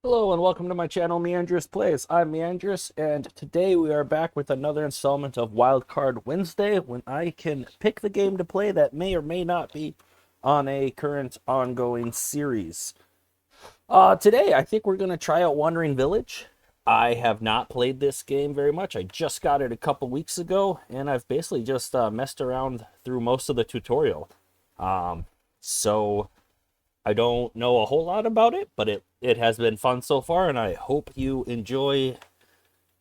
Hello and welcome to my channel, Meandrous Plays. I'm Meandrous, and today we are back with another installment of Wildcard Wednesday, when I can pick the game to play that may or may not be on a current ongoing series. Today I think we're going to try out Wandering Village. I have not played this game very much. I just got it a couple weeks ago, and I've basically just messed around through most of the tutorial. So I don't know a whole lot about it, but it has been fun so far, and I hope you enjoy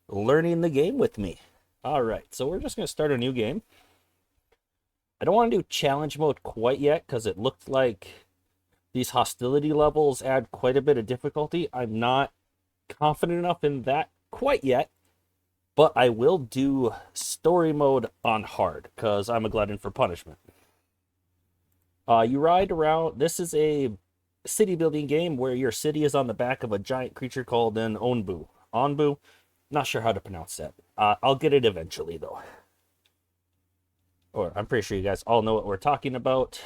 learning the game with me. All right, so we're just going to start a new game. I don't want to do challenge mode quite yet because it looked like these hostility levels add quite a bit of difficulty. I'm not confident enough in that quite yet, but I will do story mode on hard because I'm a glutton for punishment. You ride around. This is a city building game where your city is on the back of a giant creature called an Onbu. Onbu? Not sure how to pronounce that. I'll get it eventually, though. Or I'm pretty sure you guys all know what we're talking about.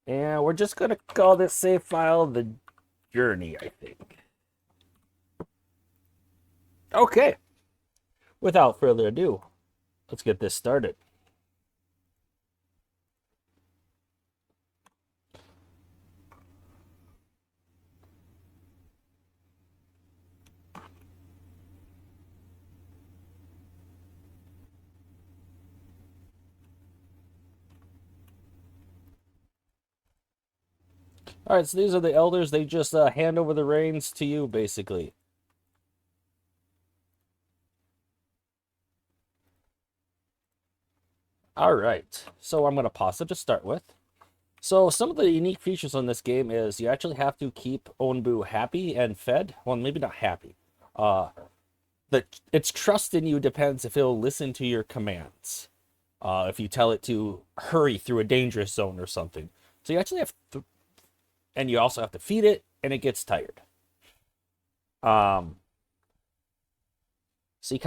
And we're just going to call this save file the journey, I think. Okay. Without further ado, let's get this started. All right, so these are the elders. They just hand over the reins to you, basically. All right, so I'm going to pause it to start with. So some of the unique features on this game is you actually have to keep Onbu happy and fed. Well, maybe not happy. Uh, its trust in you depends if it'll listen to your commands. If you tell it to hurry through a dangerous zone or something. So you actually have to, and you also have to feed it, and it gets tired. So you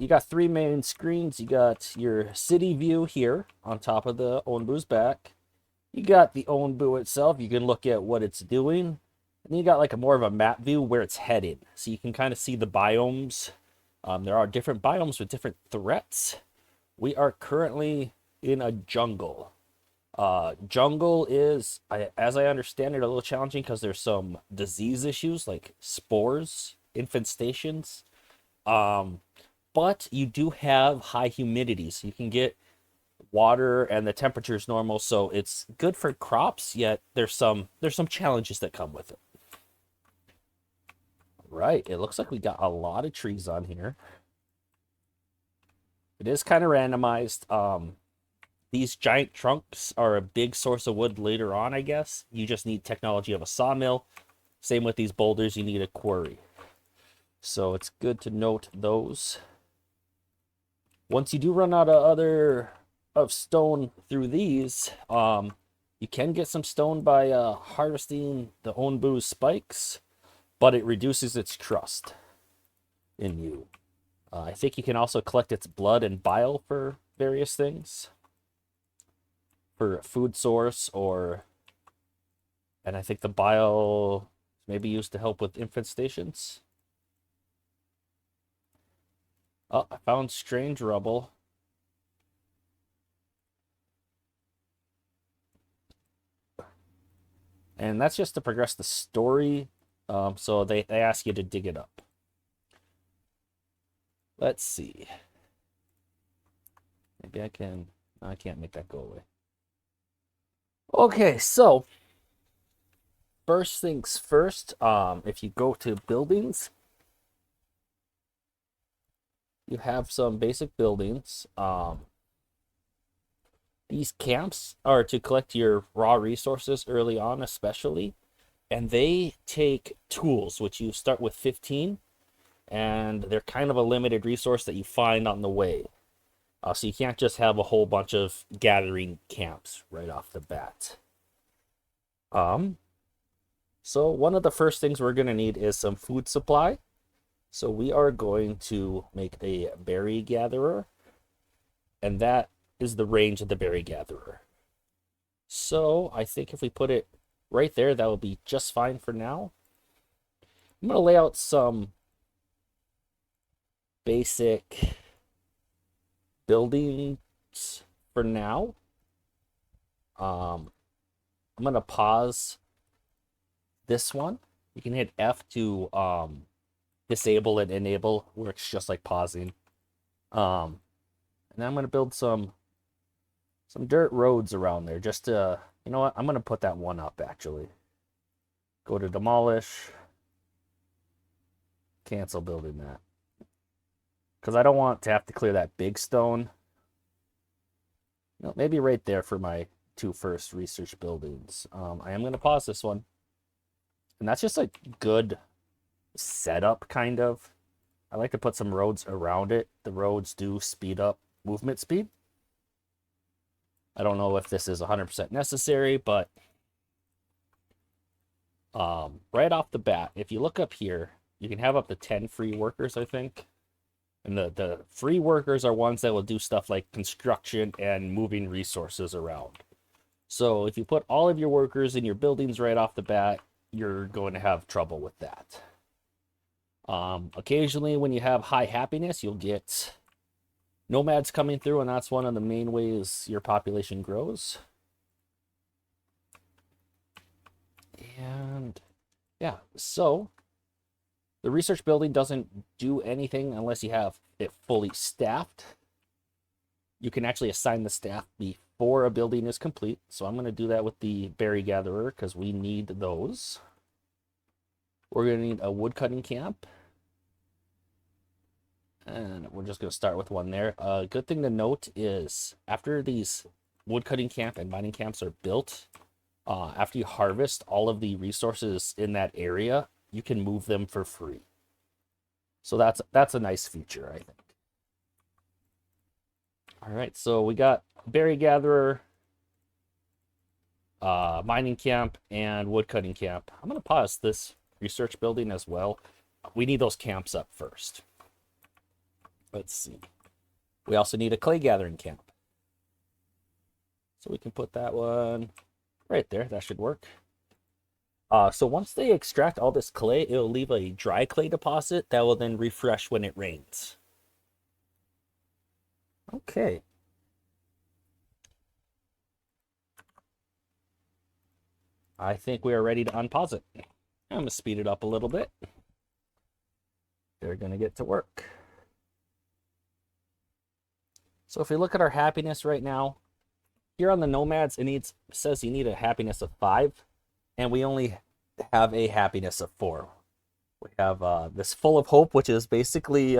got three main screens. You got your city view here on top of the Onbu's back. You got the Onbu itself. You can look at what it's doing. And then you got like a more of a map view where it's headed. So you can kind of see the biomes. There are different biomes with different threats. We are currently in a jungle. Jungle is, as I understand it, a little challenging because there's some disease issues like spores, infestations. But you do have high humidity, so you can get water and the temperature is normal, so it's good for crops, yet there's some challenges that come with it. Right, it looks like we got a lot of trees on here. It is kind of randomized. These giant trunks are a big source of wood later on, I guess. You just need technology of a sawmill. Same with these boulders, you need a quarry. So it's good to note those. Once you do run out of stone through these, you can get some stone by harvesting the Onbu's spikes, but it reduces its trust in you. I think you can also collect its blood and bile for various things. For food source, and I think the bile may be used to help with infestations. Oh, I found strange rubble. And that's just to progress the story. So they ask you to dig it up. Let's see. Maybe I can't make that go away. Okay, so first things first, if you go to buildings, you have some basic buildings. These camps are to collect your raw resources early on, especially, and they take tools, which you start with 15, and they're kind of a limited resource that you find on the way. So you can't just have a whole bunch of gathering camps right off the bat. So one of the first things we're going to need is some food supply. So we are going to make a berry gatherer, and that is the range of the berry gatherer. So I think if we put it right there, that will be just fine for now. I'm going to lay out some basic buildings for now. I'm going to pause this one. You can hit F to disable and enable. Works just like pausing. And then I'm going to build some dirt roads around there just to, you know what? I'm going to put that one up actually. Go to demolish. Cancel building that. Because I don't want to have to clear that big stone. No, maybe right there for my two first research buildings. I am going to pause this one. And that's just a good setup, kind of. I like to put some roads around it. The roads do speed up movement speed. I don't know if this is 100% necessary, but right off the bat, if you look up here, you can have up to 10 free workers, I think. And the free workers are ones that will do stuff like construction and moving resources around. So if you put all of your workers in your buildings right off the bat, you're going to have trouble with that. Occasionally, when you have high happiness, you'll get nomads coming through, and that's one of the main ways your population grows. And yeah, so the research building doesn't do anything unless you have it fully staffed. You can actually assign the staff before a building is complete. So I'm going to do that with the berry gatherer because we need those. We're going to need a woodcutting camp. And we're just going to start with one there. A good thing to note is after these woodcutting camp and mining camps are built, after you harvest all of the resources in that area, you can move them for free. So that's a nice feature, I think. All right, so we got berry gatherer, mining camp, and woodcutting camp. I'm going to pause this research building as well. We need those camps up first. Let's see. We also need a clay gathering camp. So we can put that one right there. That should work. So once they extract all this clay, it'll leave a dry clay deposit that will then refresh when it rains. Okay. I think we are ready to unpause it. I'm going to speed it up a little bit. They're going to get to work. So if we look at our happiness right now, here on the nomads, it says you need a happiness of 5, and we only have a happiness of 4. We have this full of hope, which is basically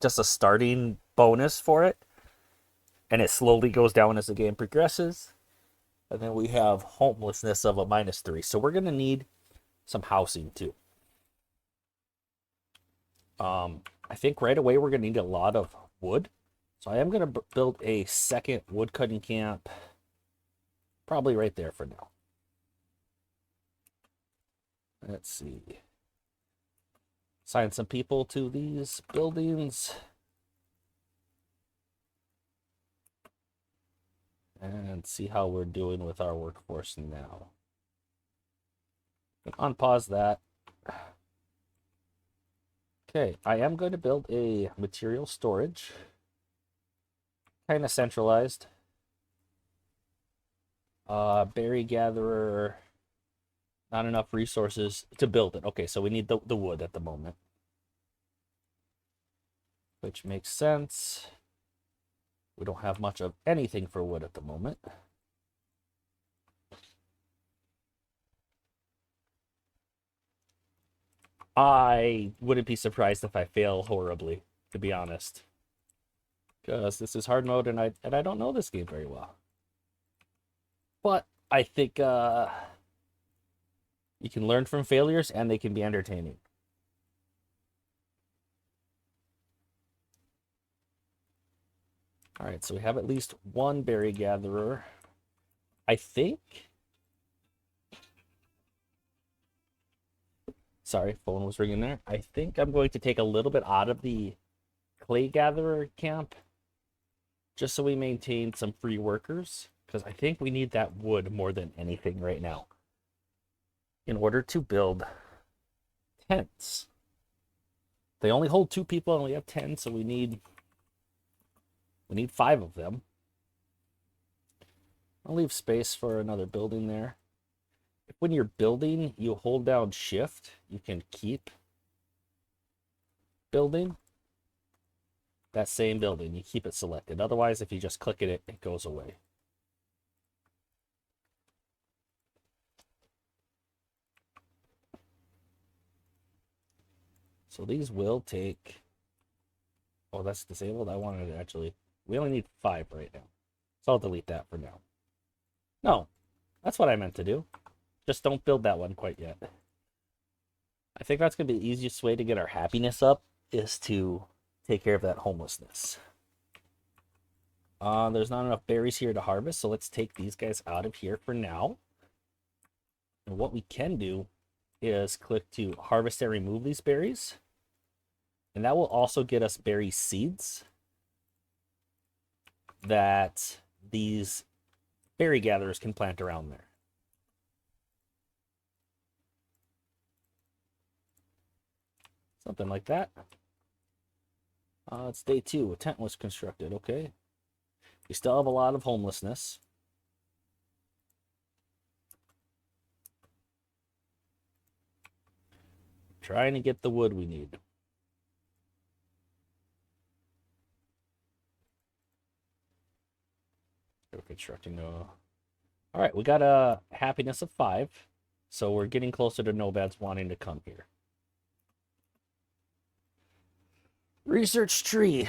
just a starting bonus for it, and it slowly goes down as the game progresses. And then we have homelessness of a -3. So we're going to need some housing too. I think right away we're going to need a lot of wood. So I am going to build a second woodcutting camp, probably right there for now. Let's see. Assign some people to these buildings. And see how we're doing with our workforce now. Unpause that. Okay, I am going to build a material storage. Kind of centralized. Berry gatherer. Not enough resources to build it. Okay, so we need the wood at the moment. Which makes sense. We don't have much of anything for wood at the moment. I wouldn't be surprised if I fail horribly, to be honest. Because this is hard mode and I don't know this game very well. But I think you can learn from failures and they can be entertaining. All right, so we have at least one berry gatherer. I think... Sorry, phone was ringing there. I think I'm going to take a little bit out of the clay gatherer camp just so we maintain some free workers, because I think we need that wood more than anything right now in order to build tents. They only hold 2 people and we have 10, so we need 5 of them. I'll leave space for another building there. If when you're building, you hold down shift, you can keep building that same building. You keep it selected. Otherwise, if you just click it, it goes away. So these will take... Oh, that's disabled. I wanted to actually... We only need 5 right now. So I'll delete that for now. No, that's what I meant to do. Just don't build that one quite yet. I think that's going to be the easiest way to get our happiness up, is to take care of that homelessness. There's not enough berries here to harvest, so let's take these guys out of here for now. And what we can do is click to harvest and remove these berries. And that will also get us berry seeds that these berry gatherers can plant around there. Something like that. It's day 2. A tent was constructed. Okay. We still have a lot of homelessness. Trying to get the wood we need. We're constructing a... All right, we got a happiness of 5. So we're getting closer to nomads wanting to come here. Research tree.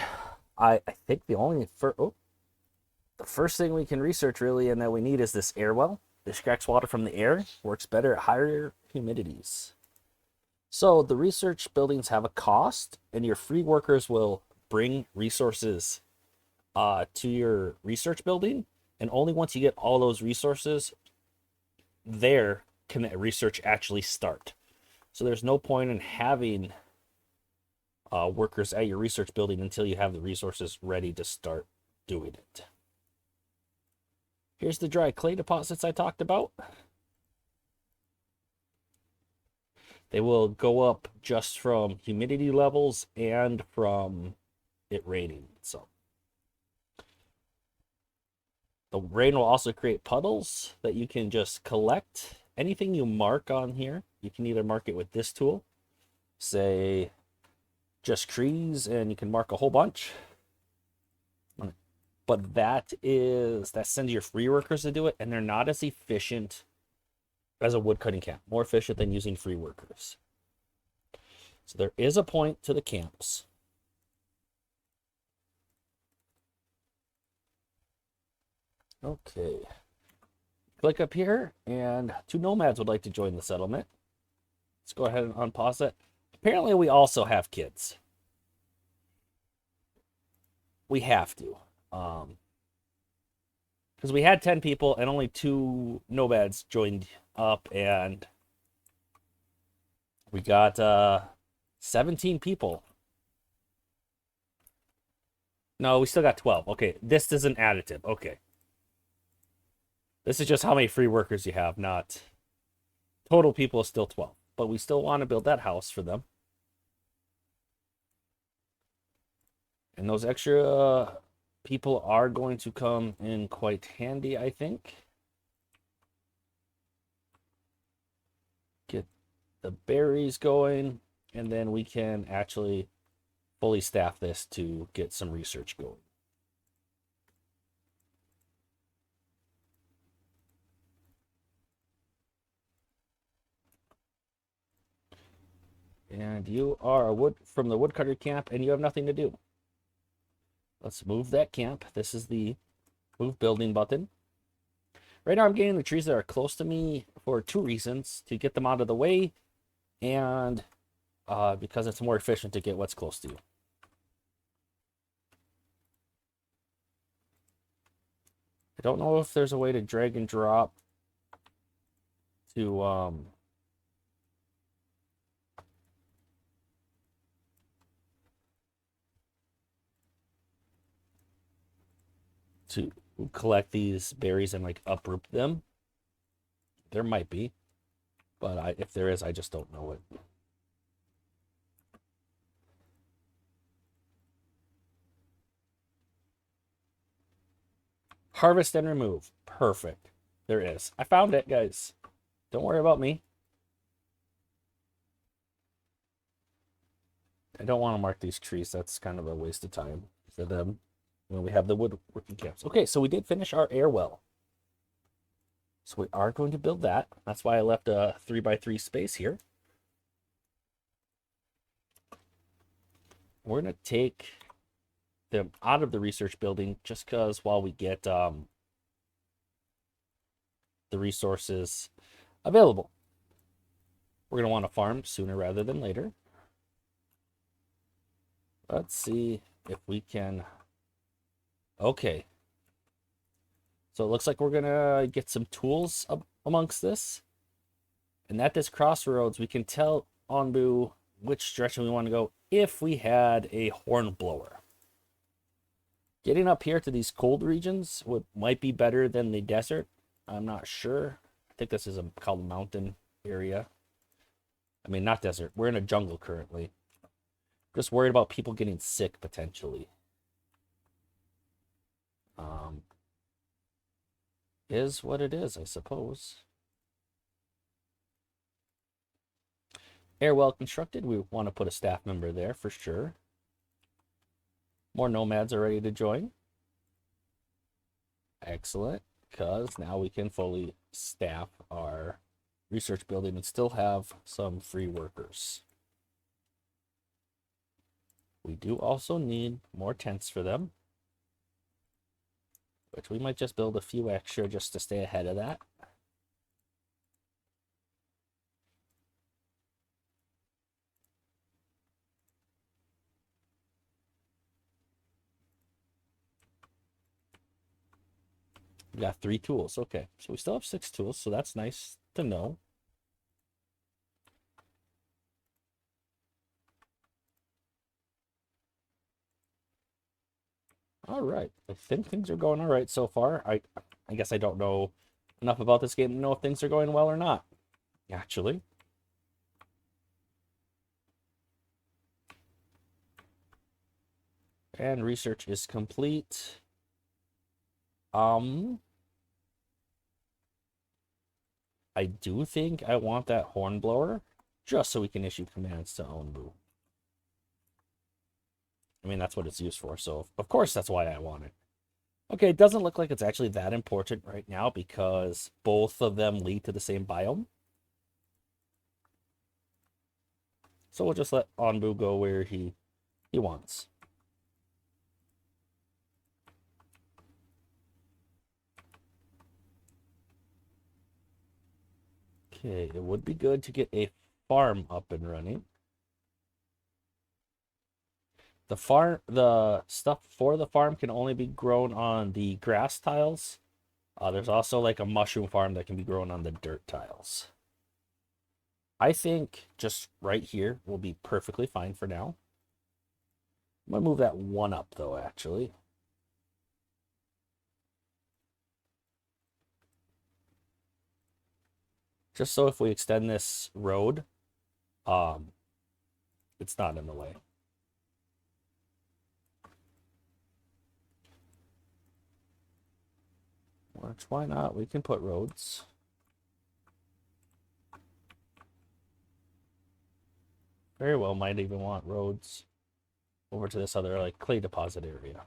I think the first thing we can research really and that we need is this air well. This extracts water from the air, works better at higher humidities. So the research buildings have a cost, and your free workers will bring resources to your research building, and only once you get all those resources there can that research actually start. So there's no point in having workers at your research building until you have the resources ready to start doing it. Here's the dry clay deposits I talked about. They will go up just from humidity levels and from it raining. So the rain will also create puddles that you can just collect. Anything you mark on here, you can either mark it with this tool, say just trees, and you can mark a whole bunch. But that sends your free workers to do it, and they're not as efficient as a woodcutting camp. More efficient than using free workers. So there is a point to the camps. Okay. Click up here, and 2 nomads would like to join the settlement. Let's go ahead and unpause it. Apparently we also have kids. We have to. Because we had 10 people and only 2 nomads joined up, and we got 17 people. No, we still got 12. Okay, this is an additive. Okay. This is just how many free workers you have, not total people is still 12. But we still want to build that house for them. And those extra people are going to come in quite handy, I think. Get the berries going, and then we can actually fully staff this to get some research going. And you are from the woodcutter camp, and you have nothing to do. Let's move that camp. This is the move building button. Right now I'm getting the trees that are close to me for 2 reasons. To get them out of the way, and because it's more efficient to get what's close to you. I don't know if there's a way to drag and drop to collect these berries and like uproot them. There might be, but if there is, I just don't know it. Harvest and remove. Perfect. There is. I found it, guys. Don't worry about me. I don't want to mark these trees. That's kind of a waste of time for them when we have the woodworking camps. Okay, so we did finish our air well. So we are going to build that. That's why I left a 3x3 space here. We're going to take them out of the research building just because while we get the resources available. We're going to want to farm sooner rather than later. Let's see if we can... Okay. So it looks like we're going to get some tools amongst this. And at this crossroads, we can tell Onbu which direction we want to go if we had a horn blower. Getting up here to these cold regions might be better than the desert. I'm not sure. I think this is called a mountain area. I mean, not desert. We're in a jungle currently. Just worried about people getting sick potentially. Is what it is, I suppose. Air well constructed. We want to put a staff member there for sure. More nomads are ready to join. Excellent, because now we can fully staff our research building and still have some free workers. We do also need more tents for them, which we might just build a few extra just to stay ahead of that. We got 3 tools. Okay, so we still have 6 tools, so that's nice to know. All right, I think things are going all right so far. I guess I don't know enough about this game to know if things are going well or not, actually. And research is complete. I do think I want that hornblower just so we can issue commands to Onbu. I mean, that's what it's used for, so of course that's why I want it. Okay, it doesn't look like it's actually that important right now because both of them lead to the same biome. So we'll just let Onbu go where he wants. Okay, it would be good to get a farm up and running. The stuff for the farm can only be grown on the grass tiles. There's also like a mushroom farm that can be grown on the dirt tiles. I think just right here will be perfectly fine for now. I'm gonna move that one up though, actually. Just so if we extend this road, it's not in the way. Which, why not? We can put roads. Very well, might even want roads over to this other like clay deposit area.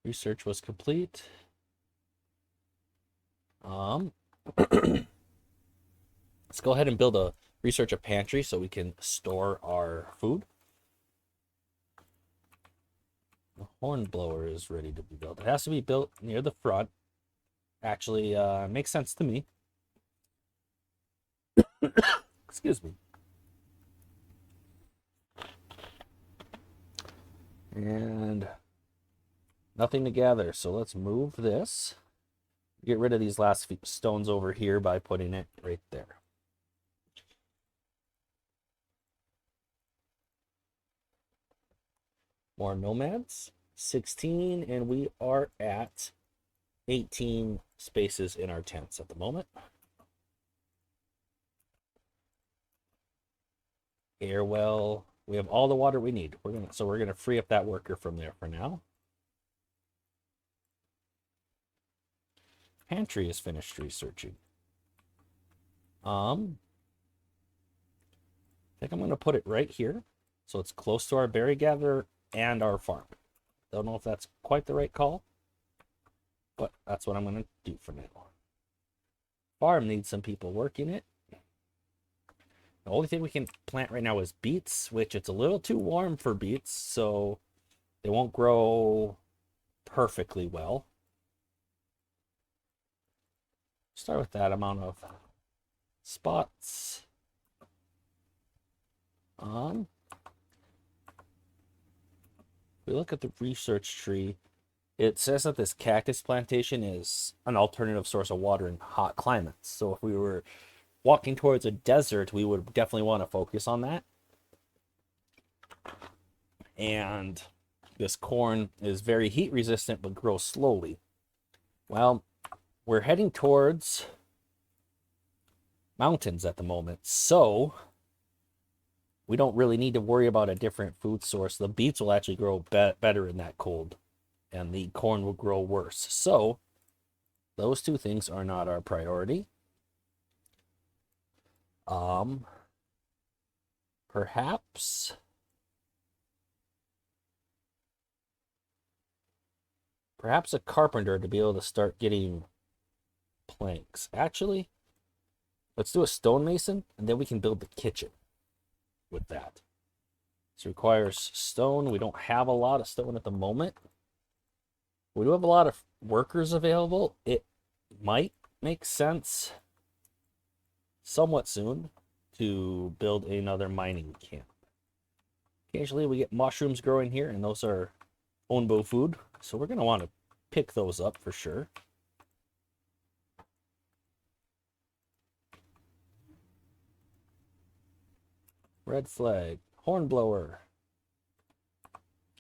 Research was complete. Let's go ahead and build a pantry so we can store our food. The horn blower is ready to be built. It has to be built near the front. Actually, makes sense to me. Excuse me. And nothing to gather, so let's move this. Get rid of these last few stones over here by putting it right there. More nomads. 16, and we are at 18 spaces in our tents at the moment. Air well We have all the water we need. We're gonna free up that worker from there for now. Pantry is finished researching. I think I'm gonna put it right here, so it's close to our berry gatherer and our farm. Don't know if that's quite the right call, but that's what I'm gonna do for now. Farm needs some people working it. The only thing we can plant right now is beets, which it's a little too warm for beets, so they won't grow perfectly well. Start with that amount of spots. We look at the research tree. It says that this cactus plantation is an alternative source of water in hot climates. So if we were walking towards a desert, we would definitely want to focus on that. And this corn is very heat resistant but grows slowly. Well, we're heading towards mountains at the moment, so we don't really need to worry about a different food source. The beets will actually grow better in that cold, and the corn will grow worse. So those two things are not our priority. Perhaps a carpenter to be able to start getting planks. Actually, let's do a stonemason, and then we can build the kitchen with that. This requires stone. We don't have a lot of stone at the moment. We do have a lot of workers available. It might make sense somewhat soon to build another mining camp. Occasionally we get mushrooms growing here, and those are onbo food, so we're going to want to pick those up for sure. Red flag. Hornblower.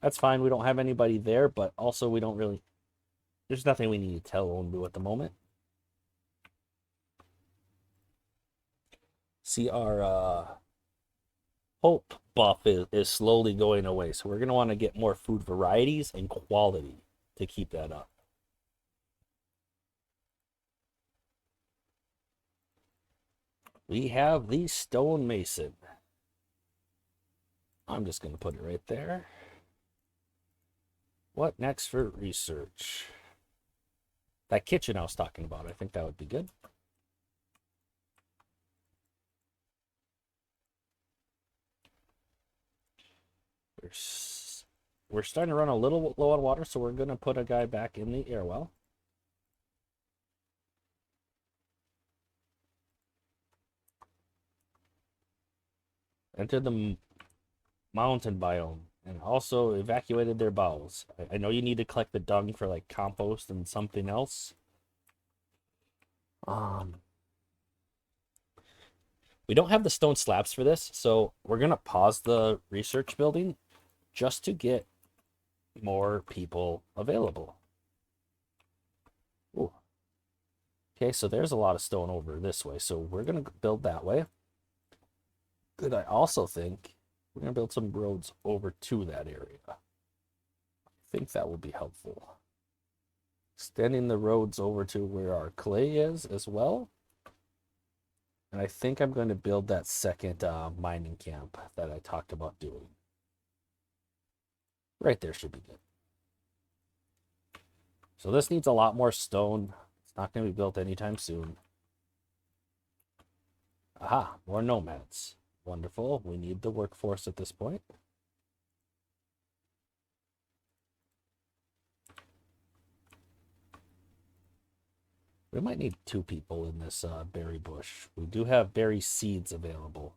That's fine. We don't have anybody there, but also we don't really... There's nothing we need to tell onbo at the moment. See, our hope buff is slowly going away, so we're going to want to get more food varieties and quality to keep that up. We have the stonemason. I'm just going to put it right there. What next for research? That kitchen I was talking about, I think that would be good. We're starting to run a little low on water, so we're going to put a guy back in the air well. Entered the mountain biome and also evacuated their bowels. I know you need to collect the dung for like compost and something else. We don't have the stone slabs for this, so we're going to pause the research building just to get more people available. Ooh. Okay, so there's a lot of stone over this way, so we're going to build that way. Good, I also think we're going to build some roads over to that area. I think that will be helpful. Extending the roads over to where our clay is as well. And I think I'm going to build that second mining camp that I talked about doing. Right there should be good. So this needs a lot more stone. It's not going to be built anytime soon. Aha, more nomads. Wonderful. We need the workforce at this point. We might need 2 people in this berry bush. We do have berry seeds available.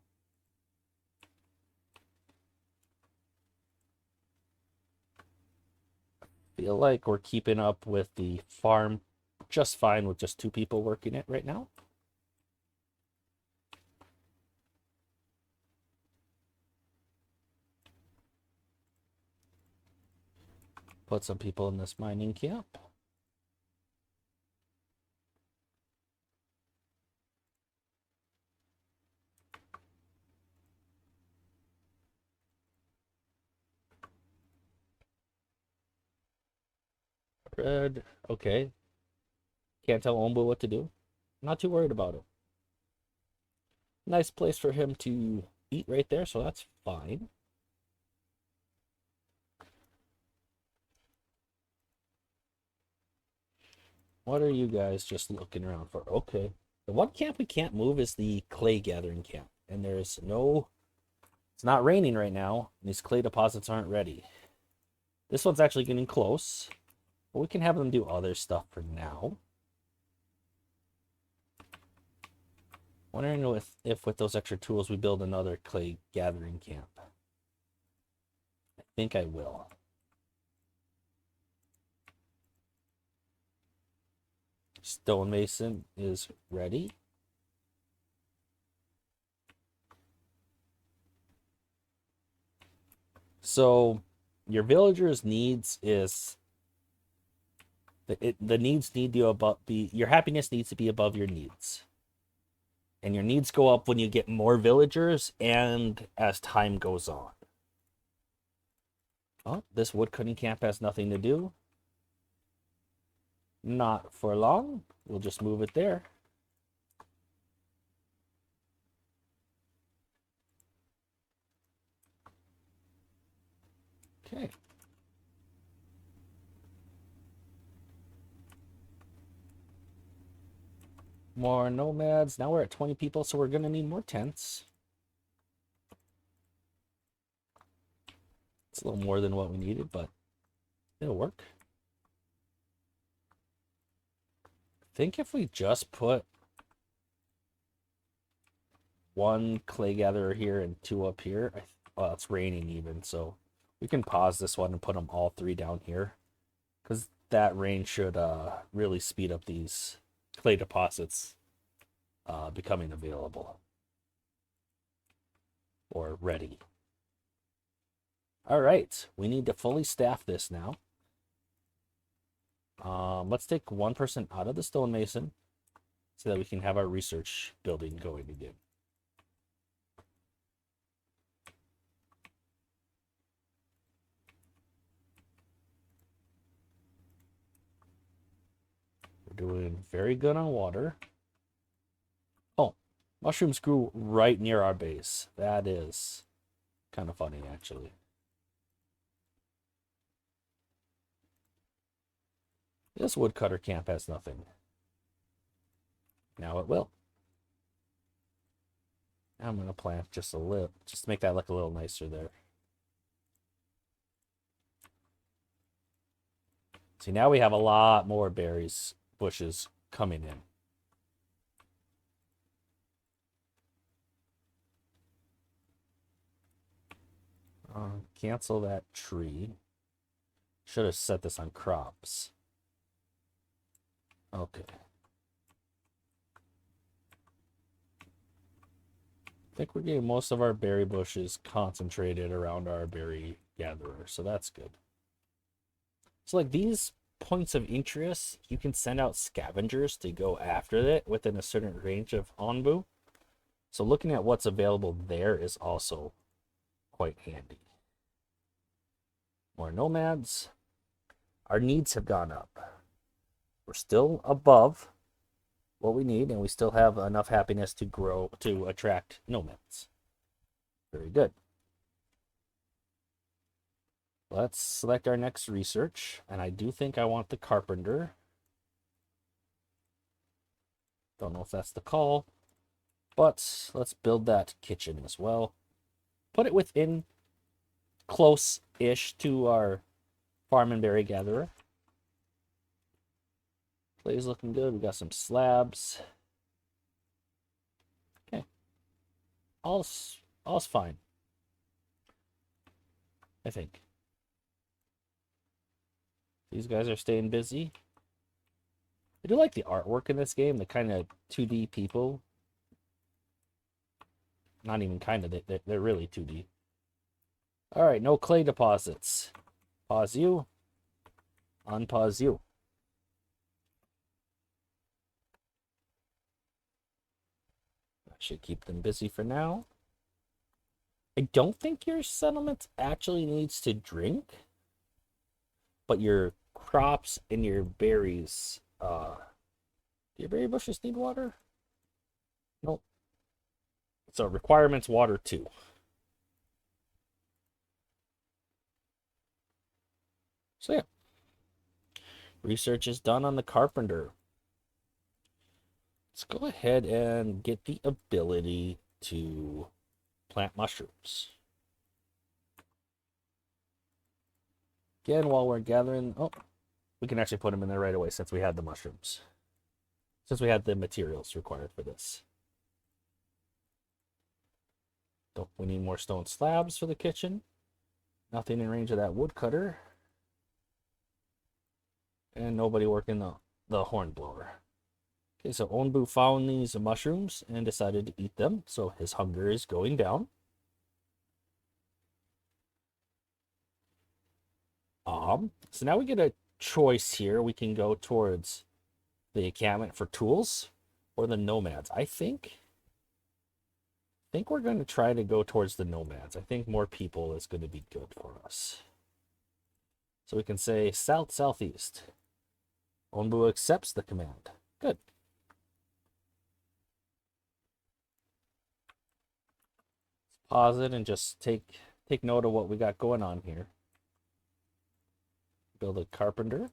Feel like we're keeping up with the farm just fine with just 2 people working it right now. Put some people in this mining camp. Red. Okay. Can't tell Ombu what to do. Not too worried about it. Nice place for him to eat right there, so that's fine. What are you guys just looking around for? Okay. The one camp we can't move is the clay gathering camp. And there's no... It's not raining right now. And these clay deposits aren't ready. This one's actually getting close. But we can have them do other stuff for now. Wondering if with those extra tools we build another clay gathering camp. I think I will. Stonemason is ready. So your villagers' needs is the needs need to be your happiness needs to be above your needs. And your needs go up when you get more villagers and as time goes on. Oh, this woodcutting camp has nothing to do. Not for long. We'll just move it there. Okay. More nomads. Now we're at 20 people, so we're going to need more tents. It's a little more than what we needed, but it'll work. I think if we just put one clay gatherer here and two up here, well, it's raining even, so we can pause this one and put them all three down here, because that rain should really speed up these clay deposits becoming available or ready. All right, we need to fully staff this now. Let's take one person out of the stonemason so that we can have our research building going again. We're doing very good on water. Oh, mushrooms grew right near our base. That is kind of funny, actually. This woodcutter camp has nothing. Now it will. I'm going to plant just a little, just to make that look a little nicer there. See, now we have a lot more berries, bushes coming in. Cancel that tree. Should have set this on crops. Okay. I think we're getting most of our berry bushes concentrated around our berry gatherer, so that's good. So like these points of interest, you can send out scavengers to go after it within a certain range of Onbu. So looking at what's available there is also quite handy. More nomads. Our needs have gone up. We're still above what we need, and we still have enough happiness to grow, to attract nomads. Very good. Let's select our next research, and I do think I want the carpenter. Don't know if that's the call, but let's build that kitchen as well. Put it within close-ish to our farm and berry gatherer. Clay's looking good. We got some slabs. Okay. All's fine, I think. These guys are staying busy. I do like the artwork in this game, the kind of 2D people. Not even kind of, they're really 2D. All right, no clay deposits. Pause you. Unpause you. That should keep them busy for now. I don't think your settlement actually needs to drink, but your crops and your berries. Do your berry bushes need water? Nope. So requirements water too. So yeah. Research is done on the carpenter. Let's go ahead and get the ability to plant mushrooms. Again, while we're gathering, oh, we can actually put them in there right away since we had the mushrooms. Since we had the materials required for this. Don't we need more stone slabs for the kitchen? Nothing in range of that woodcutter. And nobody working the horn blower. Okay, so Onbu found these mushrooms and decided to eat them, so his hunger is going down. So now we get a choice here. We can go towards the encampment for tools or the nomads. I think we're going to try to go towards the nomads. I think more people is going to be good for us. So we can say south-southeast. Onbu accepts the command. Good. Let's pause it and just take note of what we got going on here. Build a carpenter.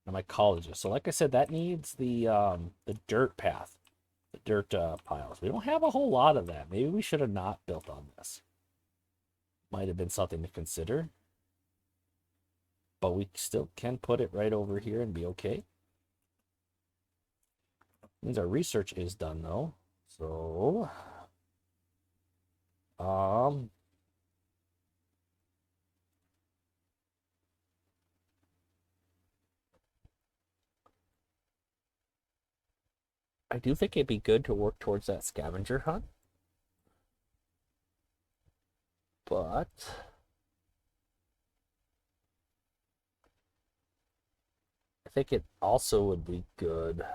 A mycologist. So like I said, that needs the dirt path. The dirt piles. We don't have a whole lot of that. Maybe we should have not built on this. Might have been something to consider. But we still can put it right over here and be okay. Means our research is done though. So I do think it'd be good to work towards that scavenger hunt. But I think it also would be good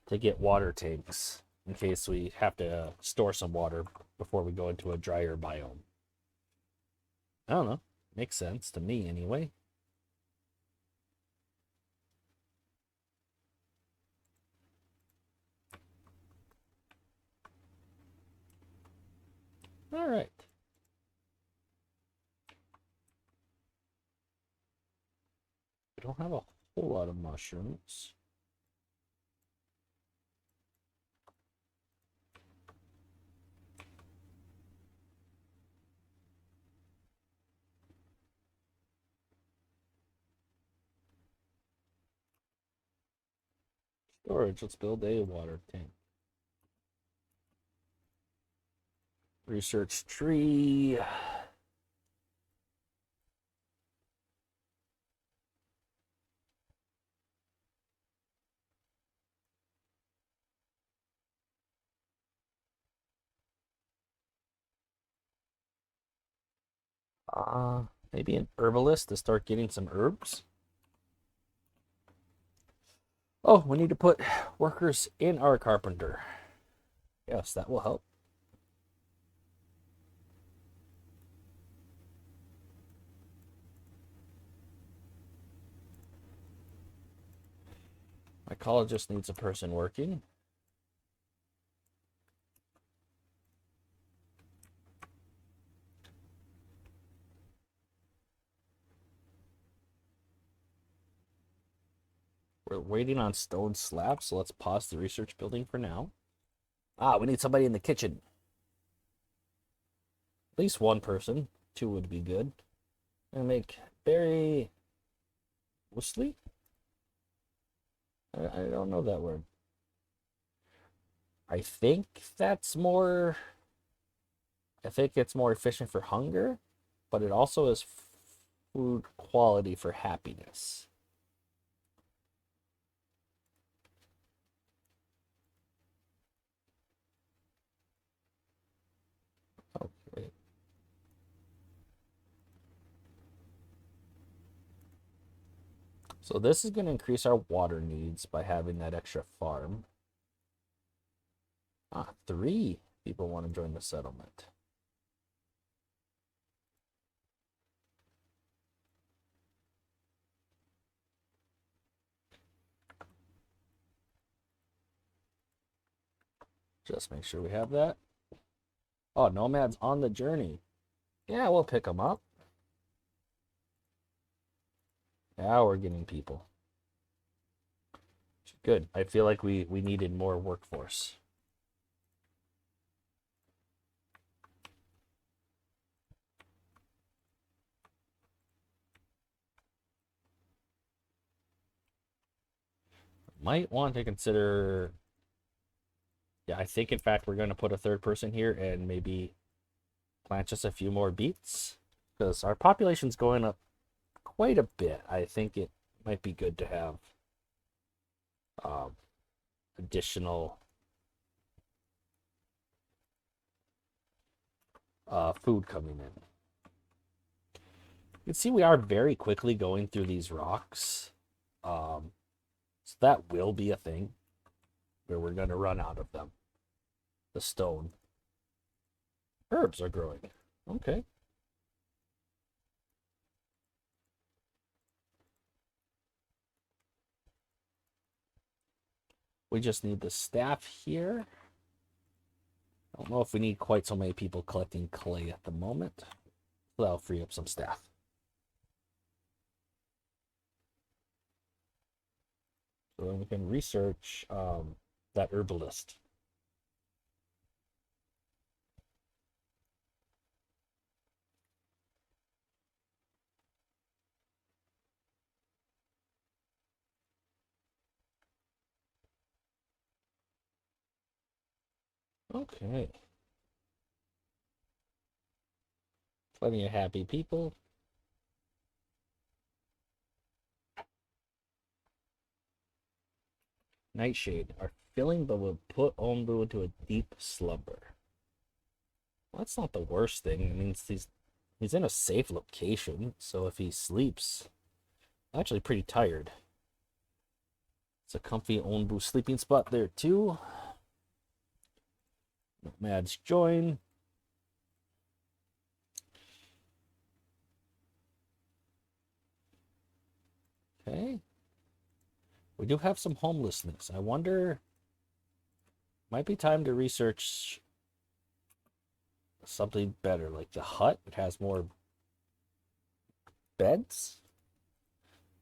to get water tanks in case we have to store some water before we go into a drier biome. I don't know. Makes sense to me anyway. All right. We don't have a whole lot of mushrooms. Storage. Let's build a water tank. Research tree. Maybe an herbalist to start getting some herbs. Oh, we need to put workers in our carpenter. Yes, that will help. Mycologist needs a person working. We're waiting on stone slabs, so let's pause the research building for now. We need somebody in the kitchen. At least one person. 2 would be good. And make berry whistly? I don't know that word. I think it's more efficient for hunger, but it also is food quality for happiness. Okay. So this is going to increase our water needs by having that extra farm. 3 people want to join the settlement. Just make sure we have that. Oh, Nomad's on the journey. Yeah, we'll pick them up. Now we're getting people. Good. I feel like we needed more workforce. Might want to consider. Yeah, I think in fact we're going to put a third person here and maybe plant just a few more beets because our population's going up quite a bit. I think it might be good to have additional food coming in. You can see we are very quickly going through these rocks. So that will be a thing where we're going to run out of them. The stone. Herbs are growing. Okay. We just need the staff here. I don't know if we need quite so many people collecting clay at the moment. So that'll free up some staff. So then we can research that herbalist. Okay. Plenty of happy people. Nightshade are filling but will put Ombu into a deep slumber. Well, that's not the worst thing. It means he's in a safe location, so if he sleeps, actually pretty tired. It's a comfy Ombu sleeping spot there too. Nomads join. Okay. We do have some homelessness. I wonder, might be time to research something better, like the hut. It has more beds?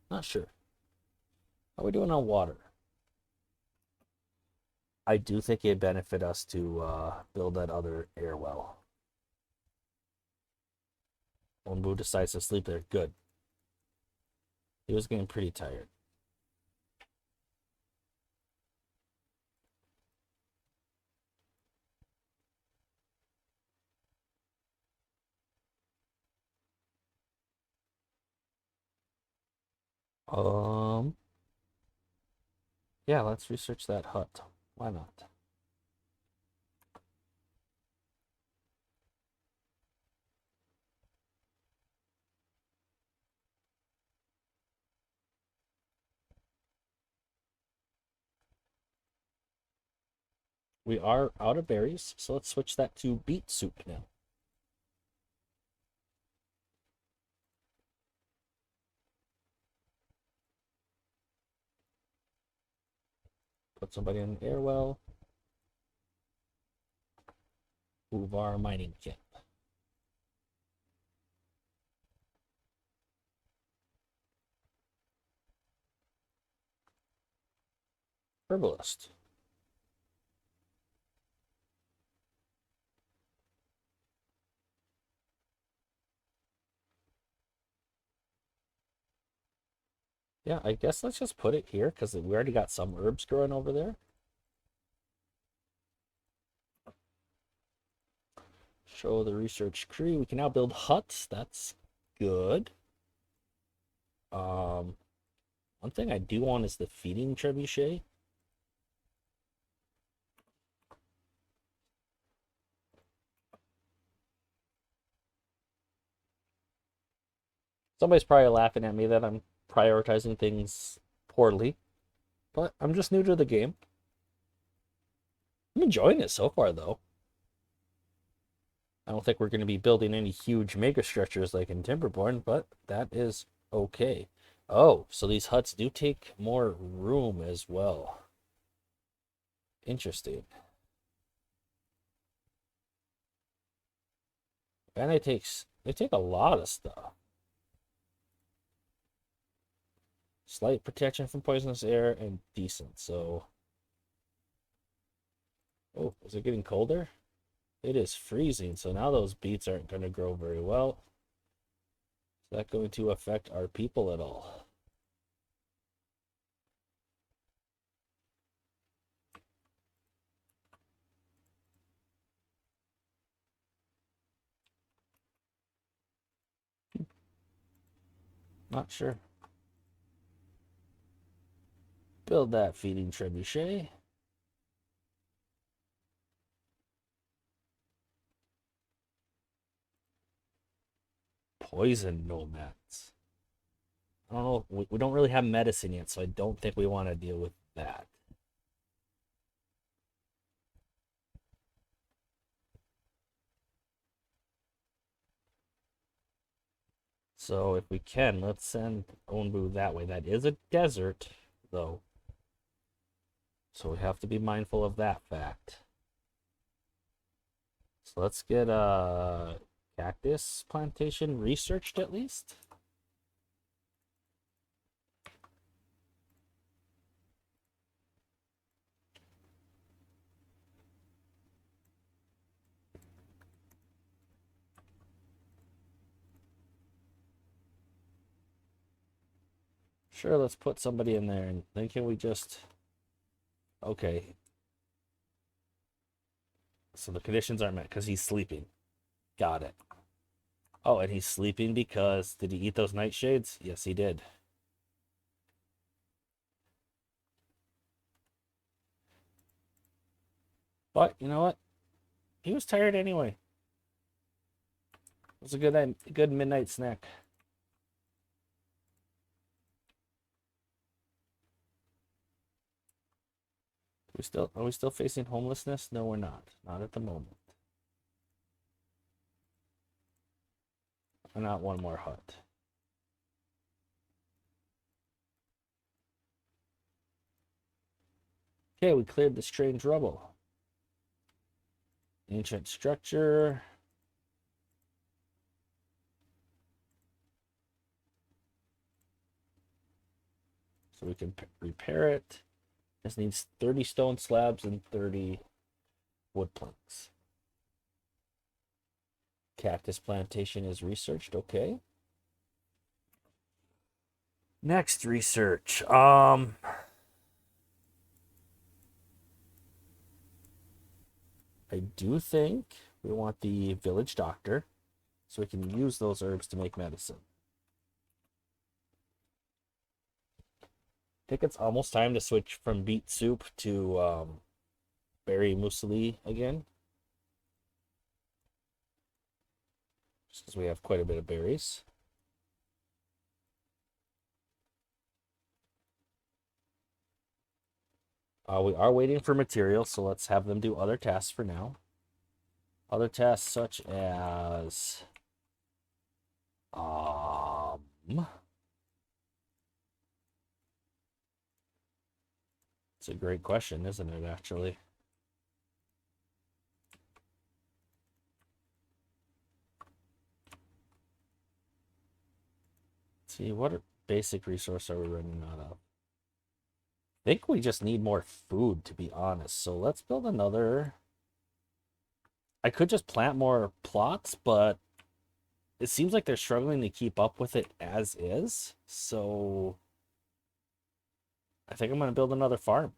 Not sure. How are we doing on water? I do think it'd benefit us to build that other air well. Onbu decides to sleep there. Good. He was getting pretty tired. Yeah, let's research that hut. Why not? We are out of berries, so let's switch that to beet soup now. Put somebody in the air well. Move our mining camp. Herbalist. Yeah, I guess let's just put it here because we already got some herbs growing over there. Show the research tree. We can now build huts. That's good. One thing I do want is the feeding trebuchet. Somebody's probably laughing at me that I'm prioritizing things poorly, but I'm just new to the game. I'm enjoying it so far, though. I don't think we're going to be building any huge mega stretchers like in Timberborn, but that is okay. Oh, so these huts do take more room as well. Interesting. And they take a lot of stuff. Slight protection from poisonous air and decent. So, oh, is it getting colder? It is freezing. So now those beets aren't going to grow very well. Is that going to affect our people at all? Not sure. Build that feeding trebuchet. Poison nomads. I don't know. We don't really have medicine yet, so I don't think we want to deal with that. So if we can, let's send Onbu that way. That is a desert, though. So we have to be mindful of that fact. So let's get a cactus plantation researched at least. Sure, let's put somebody in there, and then can we just... Okay. So the conditions aren't met because he's sleeping. Got it. Oh, and he's sleeping because... Did he eat those nightshades? Yes, he did. But, you know what? He was tired anyway. It was a good midnight snack. Are we still facing homelessness? No, we're not. Not at the moment. Not one more hut. Okay, we cleared the strange rubble. Ancient structure. So we can repair it. This needs 30 stone slabs and 30 wood planks. Cactus plantation is researched. Okay. Next research. I do think we want the village doctor so we can use those herbs to make medicine. I think it's almost time to switch from beet soup to berry muesli again. Just because we have quite a bit of berries. We are waiting for materials, so let's have them do other tasks for now. Other tasks such as... It's a great question, isn't it, actually? Let's see, what basic resource are we running out of? I think we just need more food, to be honest. So let's build another... I could just plant more plots, but it seems like they're struggling to keep up with it as is. So I think I'm going to build another farm.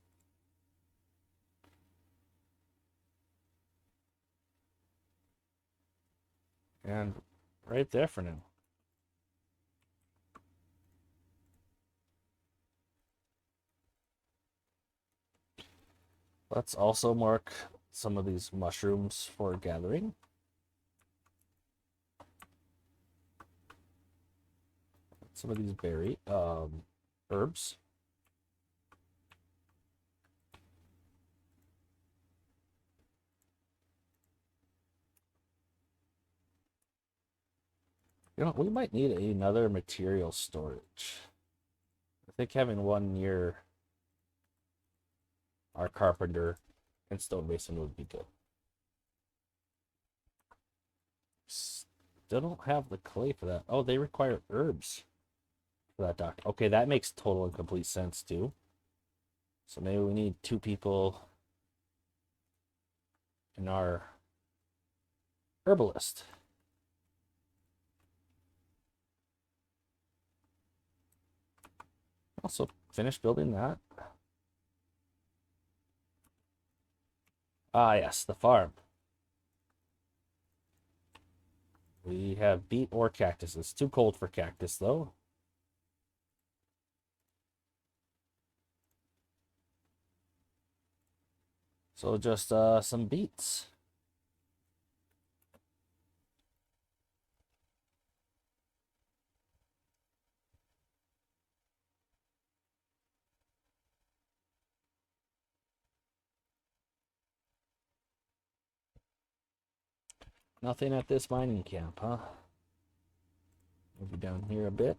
And right there for now. Let's also mark some of these mushrooms for gathering. Some of these berry herbs. You know, we might need another material storage. I think having one near our carpenter and stonemason would be good. still don't have the clay for that. Oh, they require herbs for that doctor. Okay, that makes total and complete sense too. So maybe we need 2 people in our herbalist. Also, finish building that. Ah, yes, the farm. We have beet or cactus. It's too cold for cactus, though. So just some beets. Nothing at this mining camp, huh? Maybe down here a bit.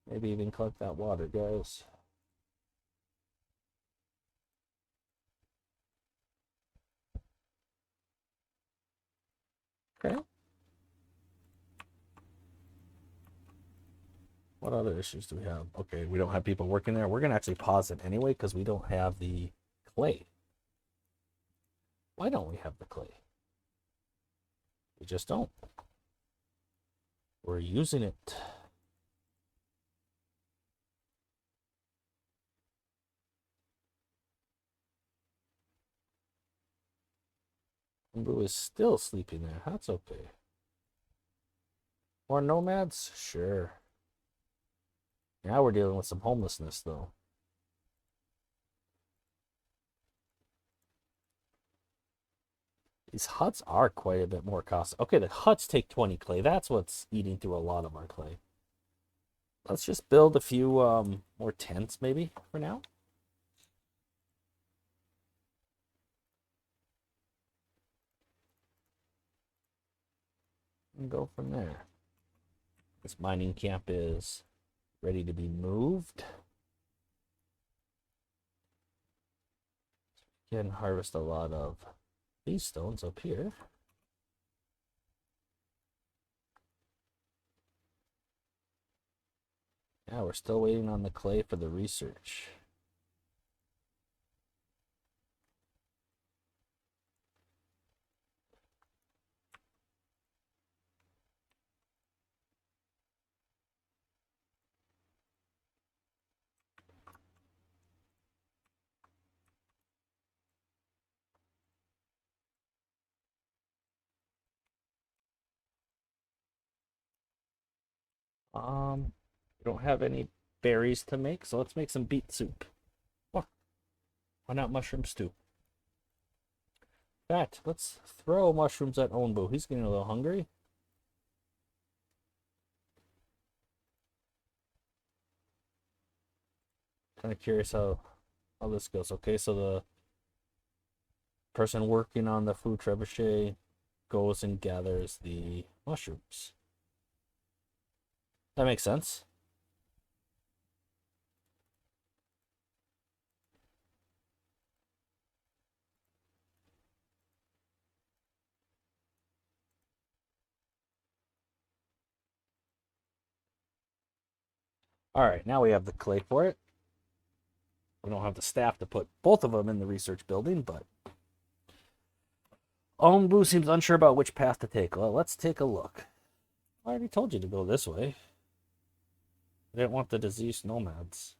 Maybe even collect that water, guys. Okay. What other issues do we have? Okay, we don't have people working there. We're going to actually pause it anyway because we don't have the clay. Why don't we have the clay? We just don't. We're using it. Boo is still sleeping there. That's okay. More nomads? Sure. Now we're dealing with some homelessness, though. These huts are quite a bit more costly. Okay, the huts take 20 clay. That's what's eating through a lot of our clay. Let's just build a few more tents, maybe, for now. And go from there. This mining camp is ready to be moved. You can harvest a lot of these stones up here. Yeah, we're still waiting on the clay for the research. We don't have any berries to make, so let's make some beet soup. Oh, why not mushroom stew? In fact, let's throw mushrooms at Onbo. He's getting a little hungry. Kind of curious how this goes. Okay, so the person working on the food trebuchet goes and gathers the mushrooms. That makes sense. All right, now we have the clay for it. We don't have the staff to put both of them in the research building, but Onbu seems unsure about which path to take. Well, let's take a look. I already told you to go this way. I didn't want the diseased nomads.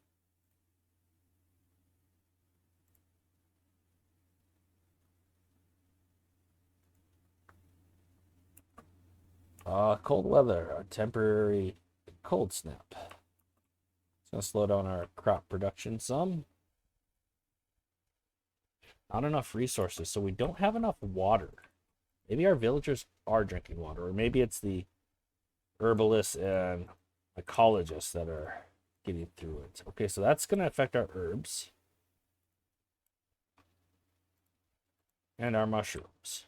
Cold weather, a temporary cold snap. It's going to slow down our crop production some. Not enough resources, so we don't have enough water. Maybe our villagers are drinking water, or maybe it's the herbalists and ecologists that are getting through it. Okay, so that's going to affect our herbs and our mushrooms.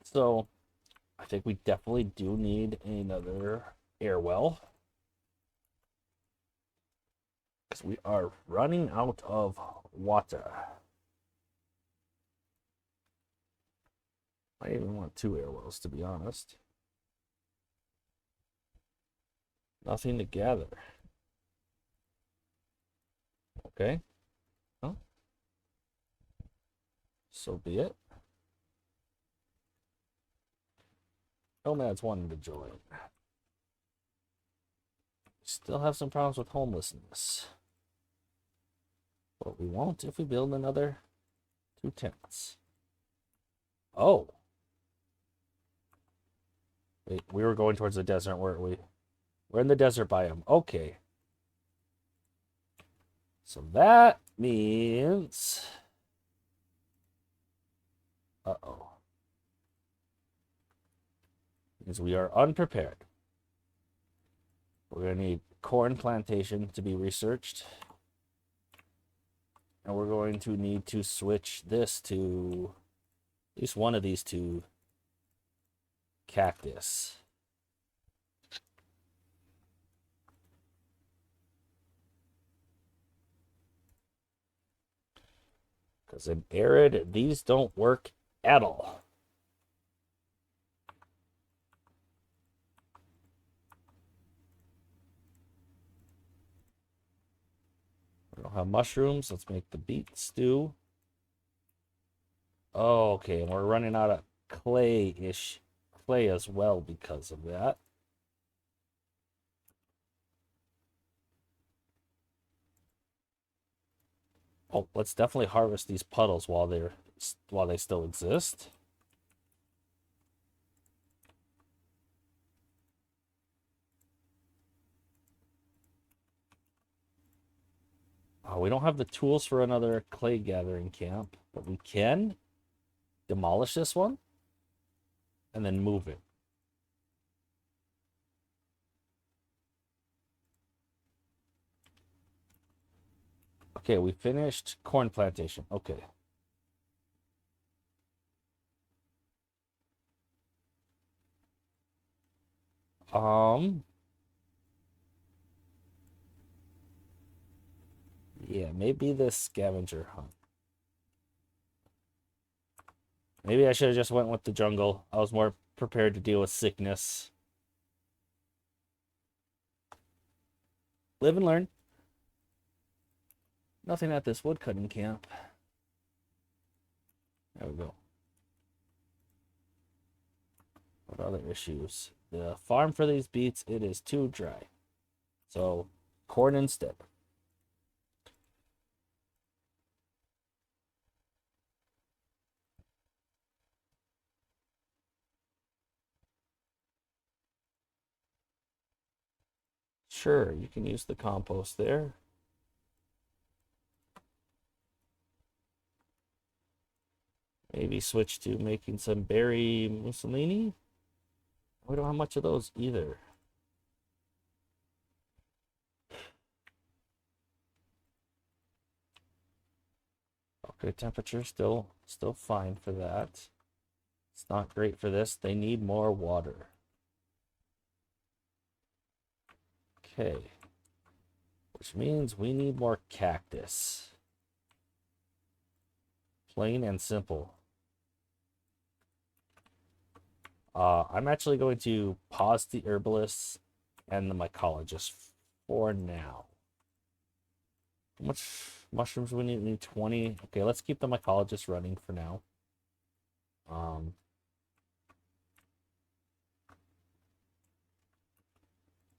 So I think we definitely do need another air well. We are running out of water. I even want 2 air wells, to be honest. Nothing to gather. Okay. Well, so be it. Nomads wanting to join. Still have some problems with homelessness. But we won't if we build another 2 tents. Oh. Wait, we were going towards the desert, weren't we? We're in the desert biome. Okay. So that means... Uh-oh. Means we are unprepared. We're going to need corn plantation to be researched. And we're going to need to switch this to... at least one of these to cactus. Because in arid, these don't work at all. We don't have mushrooms. Let's make the beet stew. Oh, okay, and we're running out of clay as well because of that. Oh, let's definitely harvest these puddles while they still exist. Oh, we don't have the tools for another clay gathering camp, but we can demolish this one and then move it. Okay, we finished corn plantation. Okay. Yeah, maybe this scavenger hunt. Maybe I should have just went with the jungle. I was more prepared to deal with sickness. Live and learn. Nothing at this woodcutting camp. There we go. What other issues? The farm for these beets, it is too dry. So, corn instead. Sure, you can use the compost there. Maybe switch to making some berry mussolini. We don't have much of those either. Okay, temperature still fine for that. It's not great for this. They need more water. Okay. Which means we need more cactus. Plain and simple. I'm actually going to pause the herbalists and the mycologist for now. How much mushrooms we need? We need 20. Okay, let's keep the mycologist running for now.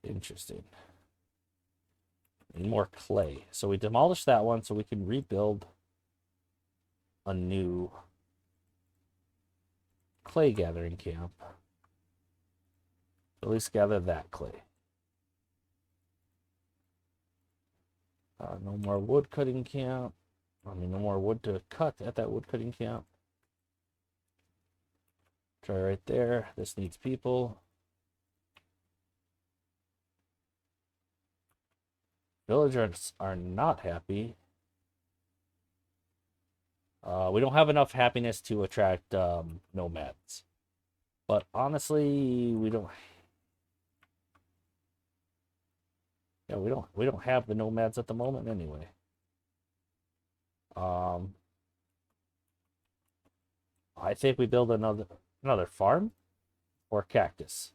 Interesting. Need more clay. So we demolished that one so we can rebuild a new clay gathering camp. At least gather that clay. No more wood cutting camp. No more wood to cut at that wood cutting camp. Try right there. This needs people. Villagers are not happy. We don't have enough happiness to attract nomads. But honestly, we don't... Yeah, we don't have the nomads at the moment anyway. Um, I think we build another farm or cactus.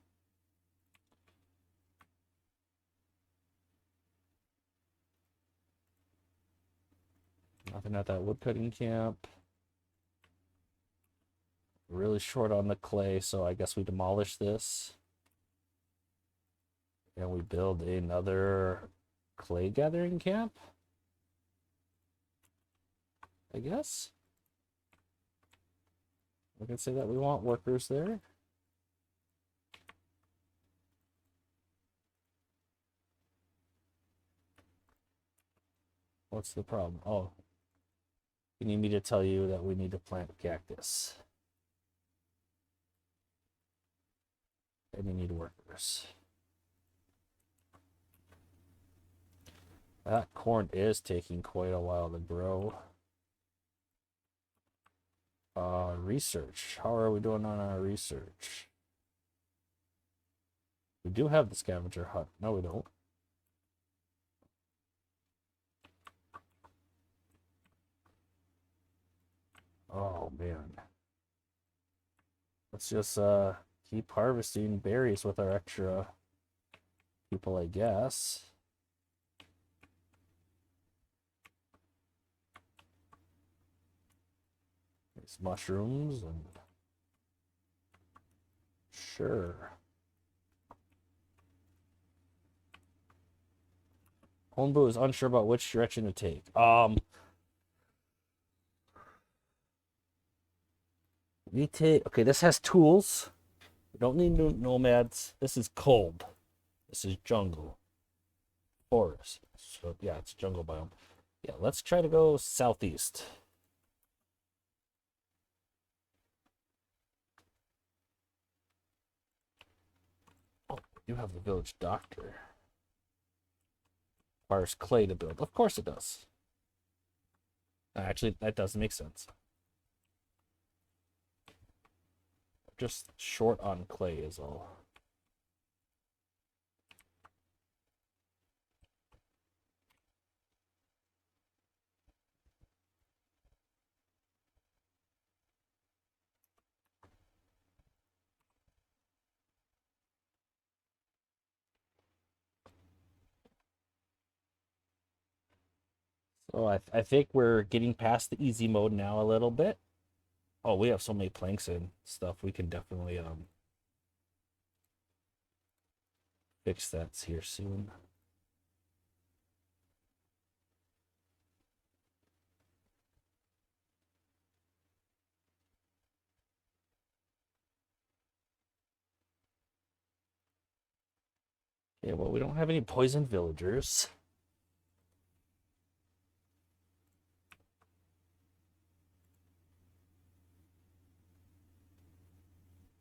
Nothing at that woodcutting camp. Really short on the clay, so I guess we demolish this. And we build another clay gathering camp, I guess. We can say that we want workers there. What's the problem? Oh, you need me to tell you that we need to plant cactus. And you need workers. That corn is taking quite a while to grow. Research. How are we doing on our research? We do have the scavenger hut. No, we don't. Oh, man. Let's just keep harvesting berries with our extra people, I guess. These mushrooms and sure. Homebrew is unsure about which direction to take. We take okay. This has tools. We don't need nomads. This is cold. This is jungle, forest. So yeah, it's a jungle biome. Yeah, let's try to go southeast. Oh, you have the village doctor. Requires clay to build. Of course it does. Actually, that doesn't make sense. Just short on clay is all. So I think we're getting past the easy mode now a little bit. Oh, we have so many planks and stuff. We can definitely fix that here soon. Yeah, well, we don't have any poison villagers.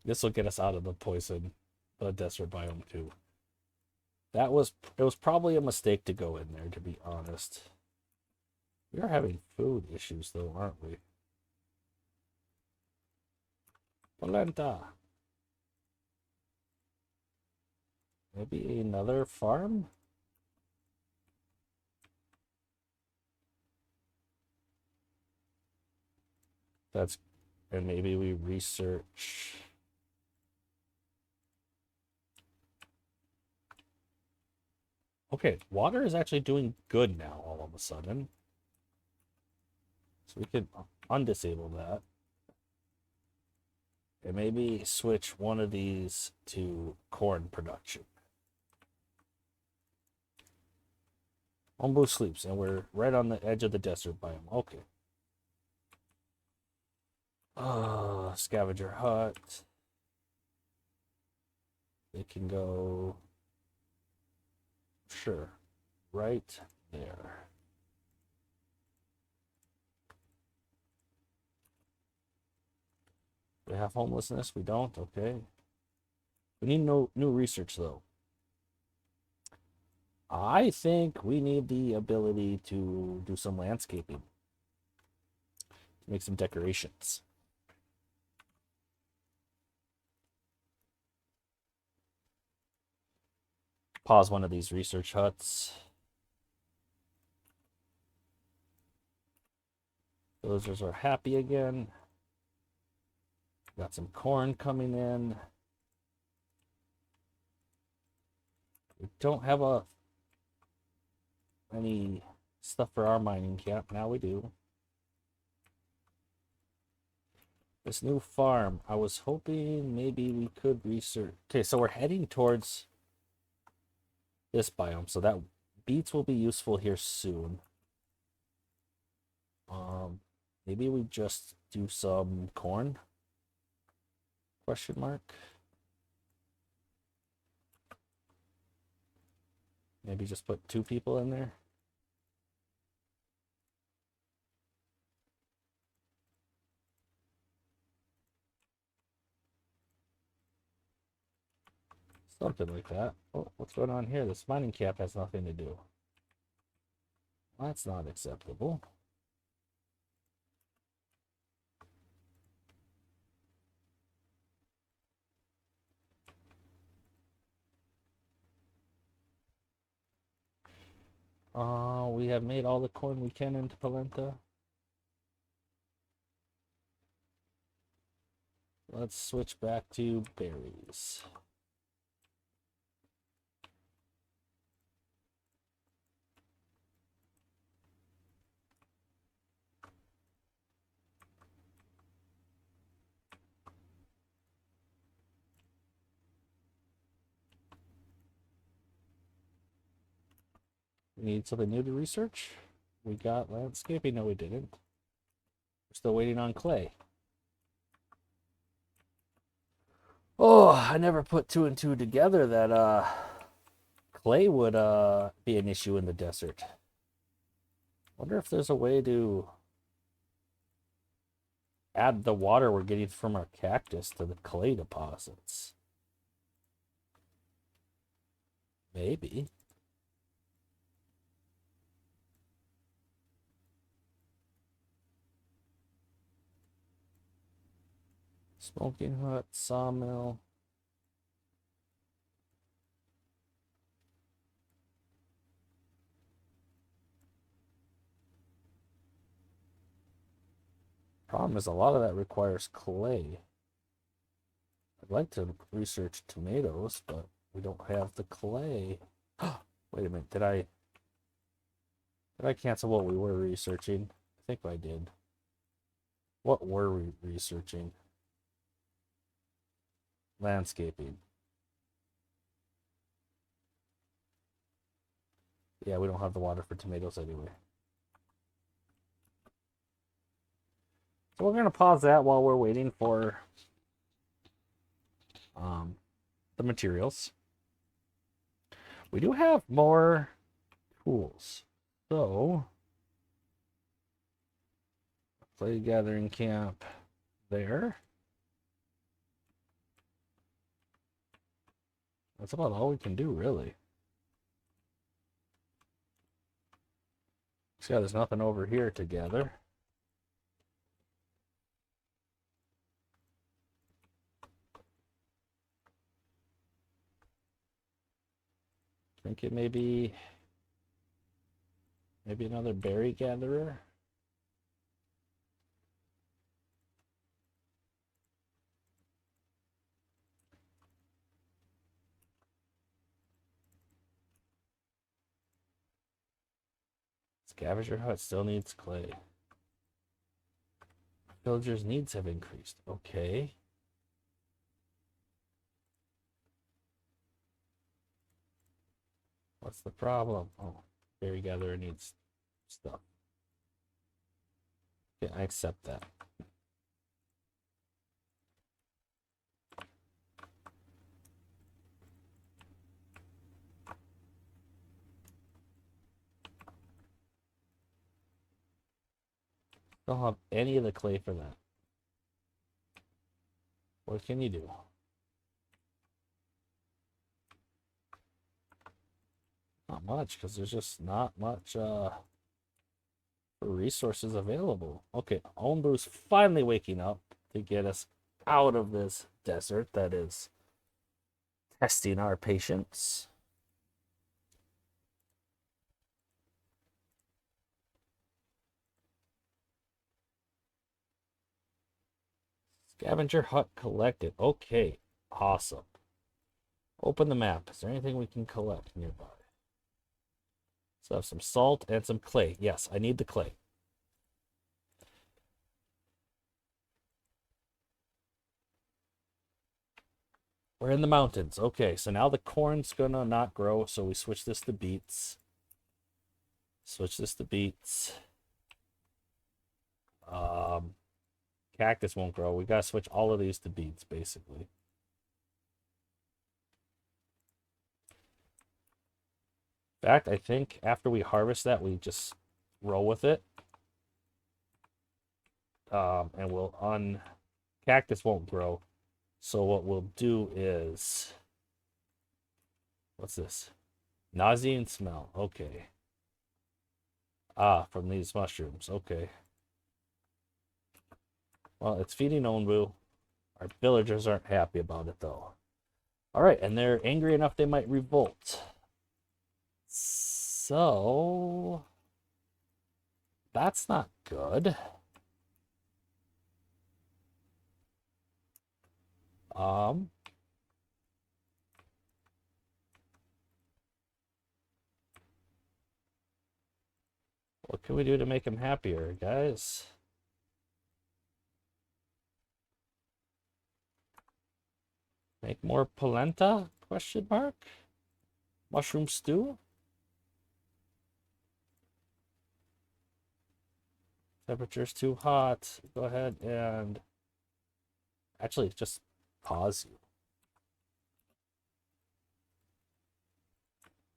This will get us out of the poison, the desert biome too. It was probably a mistake to go in there, to be honest. We are having food issues though, aren't we? Polenta. Maybe another farm? That's and maybe we research. Okay, water is actually doing good now all of a sudden. So we could undisable that. And maybe switch one of these to corn production. Ombu sleeps, and we're right on the edge of the desert biome. Okay. Scavenger hut. It can go. Sure. Right there. We have homelessness? We don't? Okay. We need no new research though. I think we need the ability to do some landscaping. Make some decorations. pause one of these research huts. Villagers are happy again. Got some corn coming in. We don't have any stuff for our mining camp. Now we do. This new farm, I was hoping maybe we could research. Okay, so we're heading towards this biome, so that beets will be useful here soon. Maybe we just do some corn? Question mark. Maybe just put 2 people in there. Something like that. Oh, what's going on here? This mining camp has nothing to do. That's not acceptable. We have made all the corn we can into polenta. Let's switch back to berries. We need something new to research. We got landscaping. No, we didn't. We're still waiting on clay. Oh, I never put 2 and 2 together that clay would be an issue in the desert. Wonder if there's a way to add the water we're getting from our cactus to the clay deposits. Maybe. Smoking hut, sawmill. Problem is, a lot of that requires clay. I'd like to research tomatoes, but we don't have the clay. Wait a minute, did I cancel what we were researching? I think I did. What were we researching? Landscaping. Yeah, we don't have the water for tomatoes anyway. So we're going to pause that while we're waiting for the materials. We do have more tools. So, clay gathering camp there. That's about all we can do, really. See how there's nothing over here to gather. Think it may be maybe another berry gatherer. Scavenger hut still needs clay. Villagers' needs have increased. Okay. What's the problem? Oh, berry gatherer needs stuff. Okay, I accept that. Don't have any of the clay for that. What can you do? Not much, because there's just not much resources available. Okay, Ombu's finally waking up to get us out of this desert that is testing our patience. Scavenger hut collected. Okay, awesome. Open the map. Is there anything we can collect nearby? So I have some salt and some clay. Yes, I need the clay. We're in the mountains. Okay, so now the corn's gonna not grow, so we switch this to beets. Switch this to beets. Cactus won't grow. We gotta switch all of these to beets, basically. In fact, I think after we harvest that, we just roll with it. And we'll cactus won't grow. So what we'll do is, what's this? Nauseating smell. Okay. Ah, from these mushrooms. Okay. Well, it's feeding Onbu. Our villagers aren't happy about it, though. All right, and they're angry enough they might revolt. So that's not good. What can we do to make him happier, guys? Make more polenta? Question mark? Mushroom stew? Temperature's too hot. Go ahead and actually just pause you.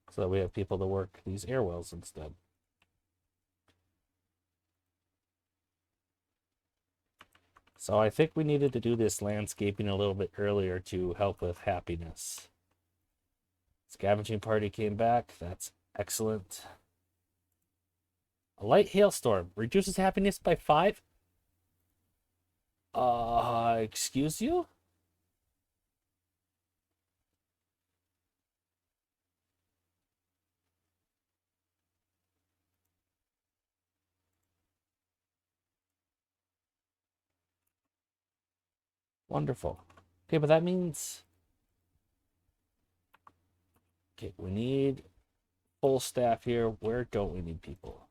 So that we have people to work these air wells instead. So I think we needed to do this landscaping a little bit earlier to help with happiness. Scavenging party came back. That's excellent. A light hailstorm reduces happiness by 5. Excuse you? Wonderful. Okay, but that means... Okay, we need full staff here. Where don't we need people?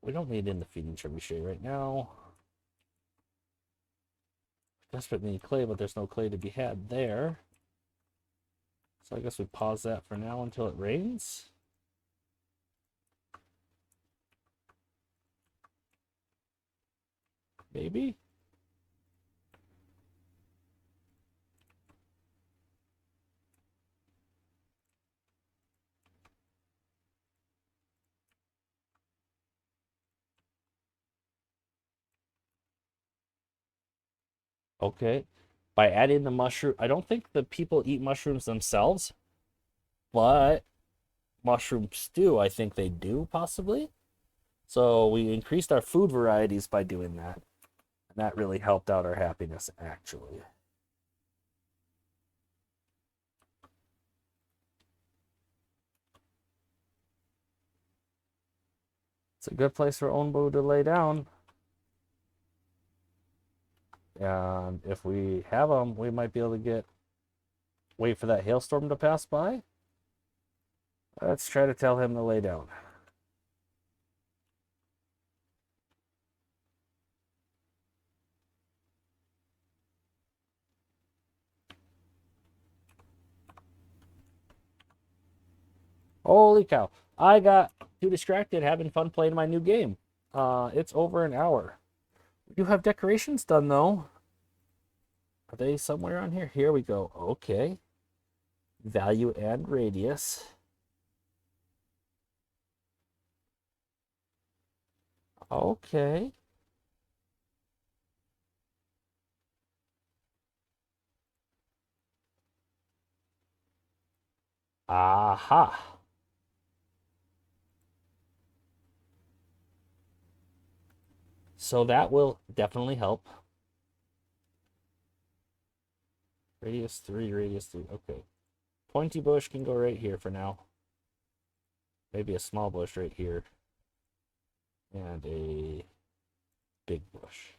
We don't need in the feeding trebuchet right now. Desperately need clay, but there's no clay to be had there. So I guess we pause that for now until it rains. Maybe? Okay. By adding the mushroom, I don't think the people eat mushrooms themselves, but mushroom stew, I think they do possibly. So we increased our food varieties by doing that. And that really helped out our happiness, actually. It's a good place for Onbu to lay down. And if we have them, we might be able to wait for that hailstorm to pass by. Let's try to tell him to lay down. Holy cow. I got too distracted having fun playing my new game. It's over an hour. We do have decorations done, though. Are they somewhere on here? Here we go. Okay. Value and radius. Okay. Aha. So that will definitely help. Radius 3, radius 3. Okay. Pointy bush can go right here for now. Maybe a small bush right here. And a big bush.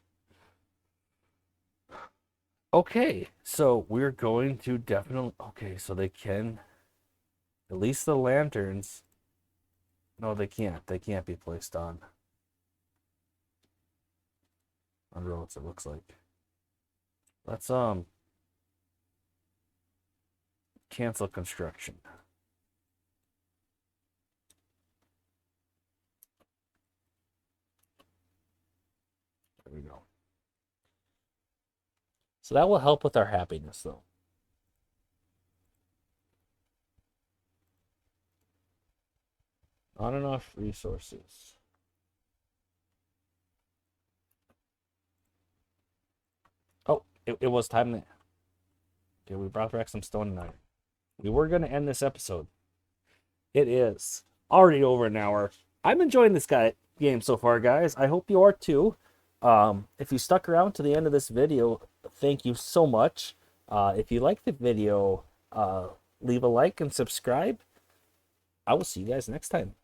Okay, so we're going to definitely... Okay, so they can... At least the lanterns... No, they can't. They can't be placed on roads, it looks like. Let's cancel construction. There we go. So that will help with our happiness, though. Not enough resources. Oh, it was time to... Okay, we brought back some stone and iron. We were going to end this episode. It is already over an hour. I'm enjoying this game so far, guys. I hope you are too. If you stuck around to the end of this video, thank you so much. If you like the video, leave a like and subscribe. I will see you guys next time.